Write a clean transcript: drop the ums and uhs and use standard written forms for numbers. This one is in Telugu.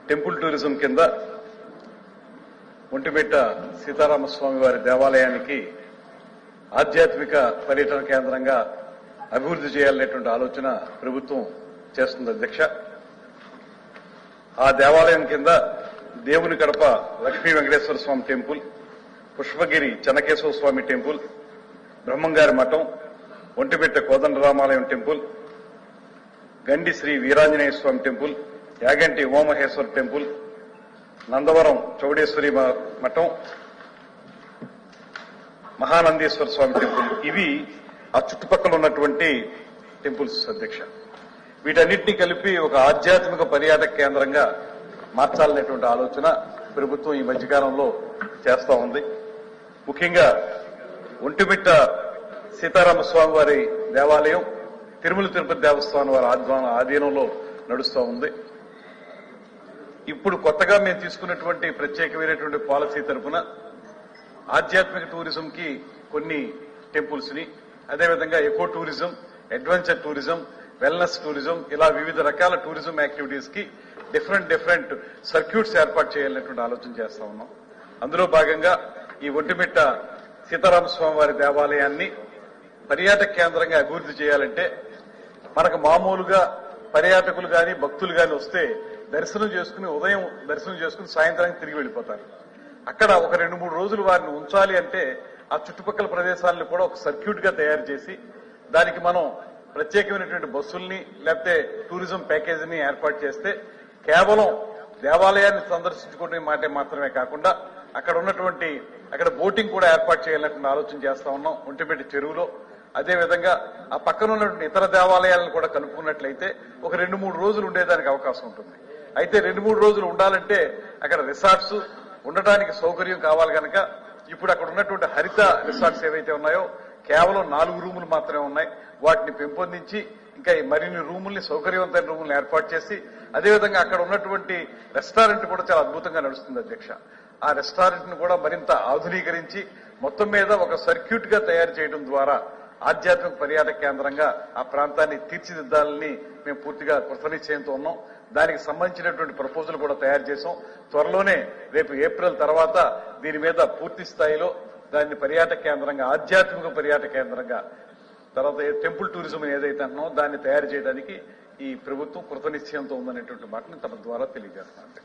టెంపుల్ టూరిజం కింద ఒంటిమిట్ట సీతారామస్వామి వారి దేవాలయానికి ఆధ్యాత్మిక పర్యటన కేంద్రంగా అభివృద్ధి చేయాలనేటువంటి ఆలోచన ప్రభుత్వం చేస్తుంది అధ్యక్ష. ఆ దేవాలయం కింద దేవుని కడప లక్ష్మీ వెంకటేశ్వర స్వామి టెంపుల్, పుష్పగిరి చెన్నకేశవ స్వామి టెంపుల్, బ్రహ్మంగారి మఠం, ఒంటిమిట్ట కోదండరామాలయం టెంపుల్, గండి శ్రీ వీరాంజనేయ స్వామి టెంపుల్, యాగంటి ఉమామహేశ్వర టెంపుల్, నందవరం చౌడేశ్వరి మఠం, మహానందీశ్వర స్వామి టెంపుల్, ఇవి ఆ చుట్టుపక్కల ఉన్నటువంటి టెంపుల్స్ అధ్యక్ష. వీటన్నిటినీ కలిపి ఒక ఆధ్యాత్మిక పర్యాటక కేంద్రంగా మార్చాలనేటువంటి ఆలోచన ప్రభుత్వం ఈ మధ్యకాలంలో చేస్తా ఉంది. ముఖ్యంగా ఒంటిమిట్ట సీతారామస్వామి వారి దేవాలయం తిరుమల తిరుపతి దేవస్థానం వారి ఆధీనంలో నడుస్తూ ఉంది. ఇప్పుడు కొత్తగా మేము తీసుకున్నటువంటి ప్రత్యేకమైనటువంటి పాలసీ తరఫున ఆధ్యాత్మిక టూరిజం కి కొన్ని టెంపుల్స్ ని, అదేవిధంగా eco tourism, adventure tourism, wellness tourism, ఇలా వివిధ రకాల టూరిజం యాక్టివిటీస్ కి డిఫరెంట్ సర్క్యూట్స్ ఏర్పాటు చేయాలనేటువంటి ఆలోచన చేస్తా ఉన్నాం. అందులో భాగంగా ఈ ఒంటిమిట్ట సీతారామస్వామి వారి దేవాలయాన్ని పర్యాటక కేంద్రంగా అభివృద్ధి చేయాలంటే మనకు మామూలుగా పర్యాటకులు గాని భక్తులు గాని వస్తే దర్శనం చేసుకుని ఉదయం దర్శనం చేసుకుని సాయంత్రానికి తిరిగి వెళ్లిపోతారు. అక్కడ ఒక 2-3 రోజులు వారిని ఉంచాలి అంటే ఆ చుట్టుపక్కల ప్రదేశాలను కూడా ఒక సర్క్యూట్ గా తయారు చేసి దానికి మనం ప్రత్యేకమైనటువంటి బస్సుల్ని లేకపోతే టూరిజం ప్యాకేజీని ఏర్పాటు చేస్తే కేవలం దేవాలయాన్ని సందర్శించుకునే మాట మాత్రమే కాకుండా అక్కడ బోటింగ్ కూడా ఏర్పాటు చేయాలన్నటువంటి ఆలోచన చేస్తా ఉన్నాం ఒంటిమిట్ట చెరువులో. అదేవిధంగా ఆ పక్కన ఉన్నటువంటి ఇతర దేవాలయాలను కూడా కలుపుకున్నట్లయితే ఒక 2-3 రోజులు ఉండేదానికి అవకాశం ఉంటుంది. అయితే 2-3 రోజులు ఉండాలంటే అక్కడ రిసార్ట్స్ ఉండటానికి సౌకర్యం కావాలి కనుక ఇప్పుడు అక్కడ ఉన్నటువంటి హరిత రిసార్ట్స్ ఏవైతే ఉన్నాయో కేవలం 4 రూములు మాత్రమే ఉన్నాయి. వాటిని పెంపొందించి ఇంకా మరిన్ని రూముల్ని, సౌకర్యవంతమైన రూములను ఏర్పాటు చేసి అదేవిధంగా అక్కడ ఉన్నటువంటి రెస్టారెంట్ కూడా చాలా అద్భుతంగా నడుస్తుంది అధ్యక్ష. ఆ రెస్టారెంట్ ను కూడా మరింత ఆధునీకరించి మొత్తం మీద ఒక సర్క్యూట్ గా తయారు చేయడం ద్వారా ఆధ్యాత్మిక పర్యాటక కేంద్రంగా ఆ ప్రాంతాన్ని తీర్చిదిద్దాలని మేము పూర్తిగా కృతనిశ్చయంతో ఉన్నాం. దానికి సంబంధించినటువంటి ప్రపోజల్ కూడా తయారు చేశాం. త్వరలోనే రేపు ఏప్రిల్ తర్వాత దీని మీద పూర్తి స్థాయిలో దాన్ని పర్యాటక కేంద్రంగా, ఆధ్యాత్మిక పర్యాటక కేంద్రంగా, తర్వాత టెంపుల్ టూరిజం ఏదైతే అంటున్నామో దాన్ని తయారు చేయడానికి ఈ ప్రభుత్వం కృతనిశ్చయంతో ఉందనేటువంటి మాటను తన ద్వారా తెలియజేస్తున్నాను.